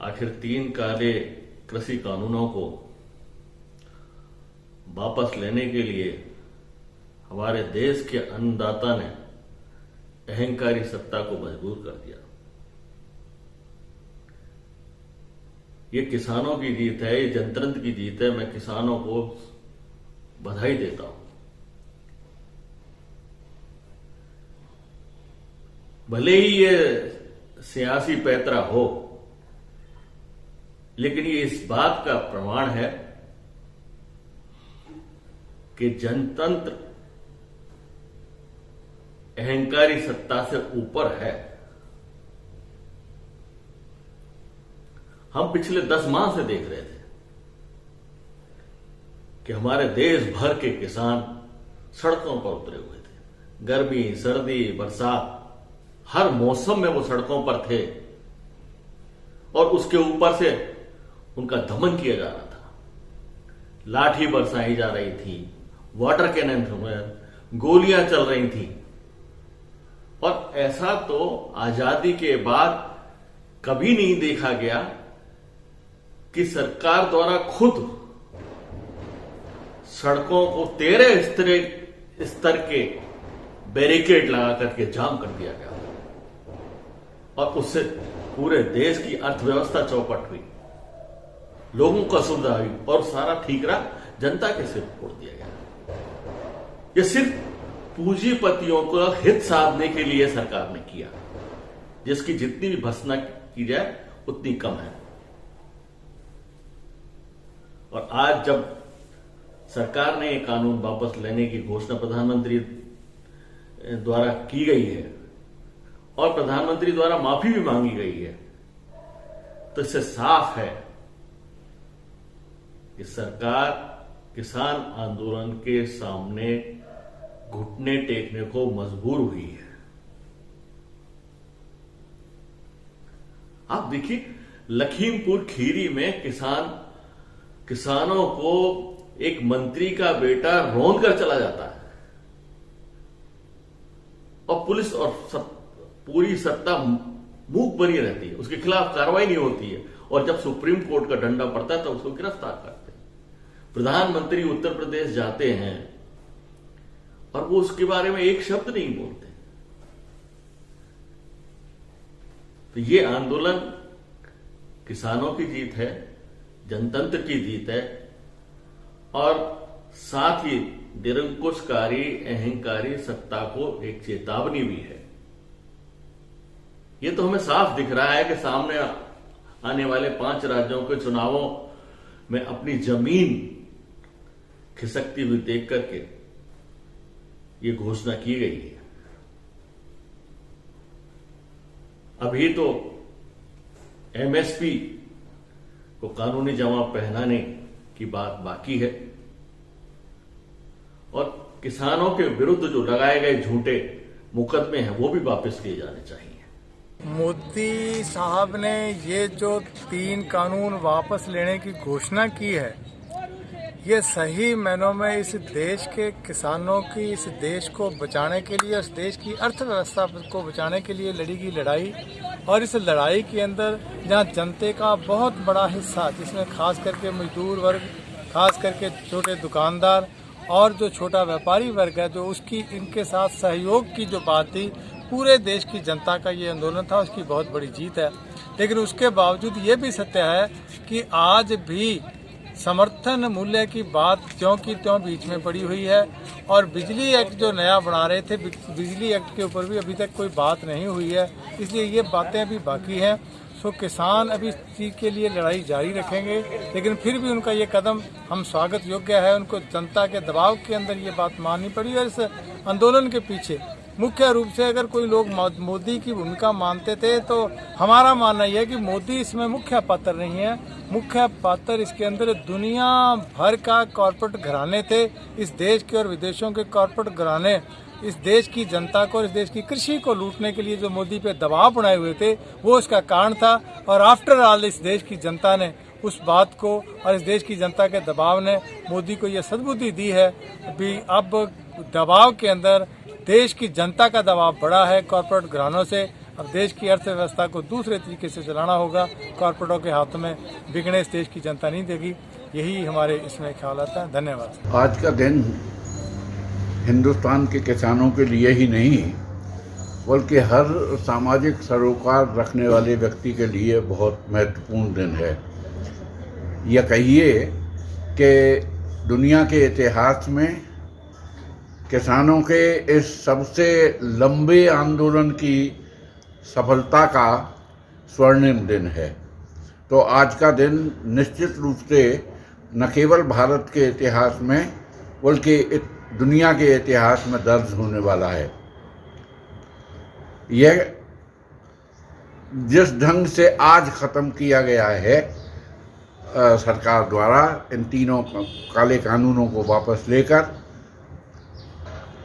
आखिर 3 काले कृषि कानूनों को वापस लेने के लिए हमारे देश के अन्नदाता ने अहंकारी सत्ता को मजबूर कर दिया। ये किसानों की जीत है, ये जनतंत्र की जीत है। मैं किसानों को बधाई देता हूं। भले ही ये सियासी पैतरा हो, लेकिन ये इस बात का प्रमाण है कि जनतंत्र अहंकारी सत्ता से ऊपर है। हम पिछले 10 माह से देख रहे थे कि हमारे देश भर के किसान सड़कों पर उतरे हुए थे। गर्मी, सर्दी, बरसात, हर मौसम में वो सड़कों पर थे और उसके ऊपर से उनका दमन किया जा रहा था। लाठी बरसाई जा रही थी, वाटर कैनन में गोलियां चल रही थी। और ऐसा तो आजादी के बाद कभी नहीं देखा गया कि सरकार द्वारा खुद सड़कों को 13 स्तर के बैरिकेड लगा करके जाम कर दिया गया और उससे पूरे देश की अर्थव्यवस्था चौपट हुई, लोगों का सुविधा हुई और सारा ठीकरा जनता के सिर फोड़ दिया गया। यह सिर्फ पूंजीपतियों का हित साधने के लिए सरकार ने किया, जिसकी जितनी भी भर्त्सना की जाए उतनी कम है। और आज जब सरकार ने यह कानून वापस लेने की घोषणा प्रधानमंत्री द्वारा की गई है और प्रधानमंत्री द्वारा माफी भी मांगी गई है, तो इससे साफ है कि सरकार किसान आंदोलन के सामने घुटने टेकने को मजबूर हुई है। आप देखिए, लखीमपुर खीरी में किसानों को एक मंत्री का बेटा रौंद कर चला जाता है और पुलिस और पूरी सत्ता मूक बनी रहती है, उसके खिलाफ कार्रवाई नहीं होती है। और जब सुप्रीम कोर्ट का डंडा पड़ता है तो उसको गिरफ्तार करते हैं। प्रधानमंत्री उत्तर प्रदेश जाते हैं और वो उसके बारे में एक शब्द नहीं बोलते। तो ये आंदोलन किसानों की जीत है, जनतंत्र की जीत है और साथ ही निरंकुशकारी अहंकारी सत्ता को एक चेतावनी भी है। ये तो हमें साफ दिख रहा है कि सामने आने वाले 5 राज्यों के चुनावों में अपनी जमीन खिसकती हुई देख करके ये घोषणा की गई है। अभी तो एमएसपी को कानूनी जवाब पहनाने की बात बाकी है और किसानों के विरुद्ध जो लगाए गए झूठे मुकदमे हैं वो भी वापस लिए जाने चाहिए। मोदी साहब ने ये जो 3 कानून वापस लेने की घोषणा की है, ये सही मायनों में इस देश के किसानों की, इस देश को बचाने के लिए, इस देश की अर्थव्यवस्था को बचाने के लिए लड़ी गई लड़ाई। और इस लड़ाई के अंदर जहाँ जनता का बहुत बड़ा हिस्सा, जिसमें खास करके मजदूर वर्ग, खास करके छोटे दुकानदार और जो छोटा व्यापारी वर्ग है, जो उसकी इनके साथ सहयोग की जो बात थी, पूरे देश की जनता का ये आंदोलन था, उसकी बहुत बड़ी जीत है। लेकिन उसके बावजूद ये भी सत्य है कि आज भी समर्थन मूल्य की बात त्यों की त्यों बीच में पड़ी हुई है। और बिजली एक्ट जो नया बना रहे थे, बिजली एक्ट के ऊपर भी अभी तक कोई बात नहीं हुई है, इसलिए ये बातें अभी बाकी हैं। सो किसान अभी इस चीज़ के लिए लड़ाई जारी रखेंगे, लेकिन फिर भी उनका ये कदम हम स्वागत योग्य है। उनको जनता के दबाव के अंदर ये बात माननी पड़ी। और इस आंदोलन के पीछे मुख्य रूप से अगर कोई लोग मोदी की भूमिका मानते थे, तो हमारा मानना यह है कि मोदी इसमें मुख्य पात्र नहीं है। मुख्य पात्र इसके अंदर दुनिया भर का कॉर्पोरेट घराने थे। इस देश के और विदेशों के कॉर्पोरेट घराने इस देश की जनता को और इस देश की कृषि को लूटने के लिए जो मोदी पे दबाव बनाए हुए थे, वो इसका कारण था। और आफ्टर ऑल इस देश की जनता ने उस बात को और इस देश की जनता के दबाव ने मोदी को यह सद्बुद्धि दी है। अभी अब दबाव के अंदर देश की जनता का दबाव बड़ा है कॉर्पोरेट घरानों से। अब देश की अर्थव्यवस्था को दूसरे तरीके से चलाना होगा। कॉरपोरेटों के हाथों में बिकने इस देश की जनता नहीं देगी। यही हमारे इसमें ख्याल आता है। धन्यवाद। आज का दिन हिंदुस्तान के किसानों के लिए ही नहीं बल्कि हर सामाजिक सरोकार रखने वाले व्यक्ति के लिए बहुत महत्वपूर्ण दिन है। यह कहिए कि दुनिया के इतिहास में किसानों के इस सबसे लंबे आंदोलन की सफलता का स्वर्णिम दिन है। तो आज का दिन निश्चित रूप से न केवल भारत के इतिहास में बल्कि दुनिया के इतिहास में दर्ज होने वाला है। यह जिस ढंग से आज ख़त्म किया गया है सरकार द्वारा इन तीनों काले कानूनों को वापस लेकर,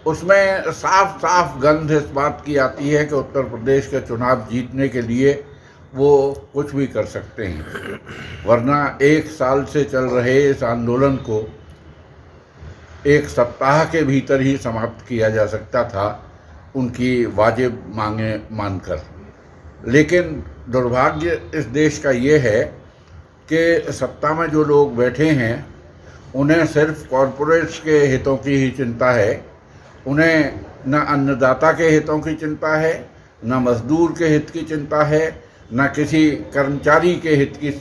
उसमें साफ साफ गंध इस बात की आती है कि उत्तर प्रदेश के चुनाव जीतने के लिए वो कुछ भी कर सकते हैं, वरना एक साल से चल रहे इस आंदोलन को एक सप्ताह के भीतर ही समाप्त किया जा सकता था उनकी वाजिब मांगे मानकर। लेकिन दुर्भाग्य इस देश का ये है कि सत्ता में जो लोग बैठे हैं उन्हें सिर्फ कॉरपोरेट्स के हितों की ही चिंता है। उन्हें न अन्नदाता के हितों की चिंता है, न मजदूर के हित की चिंता है, न किसी कर्मचारी के हित की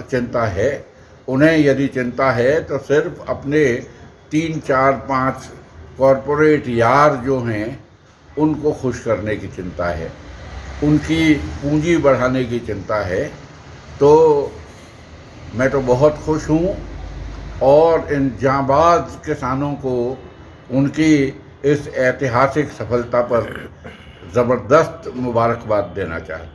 चिंता है। उन्हें यदि चिंता है तो सिर्फ अपने 3, 4, 5 कॉरपोरेट यार जो हैं उनको खुश करने की चिंता है, उनकी पूंजी बढ़ाने की चिंता है। तो मैं तो बहुत खुश हूँ और इन जांबाज किसानों को उनकी इस ऐतिहासिक सफलता पर ज़बरदस्त मुबारकबाद देना चाहता हूँ।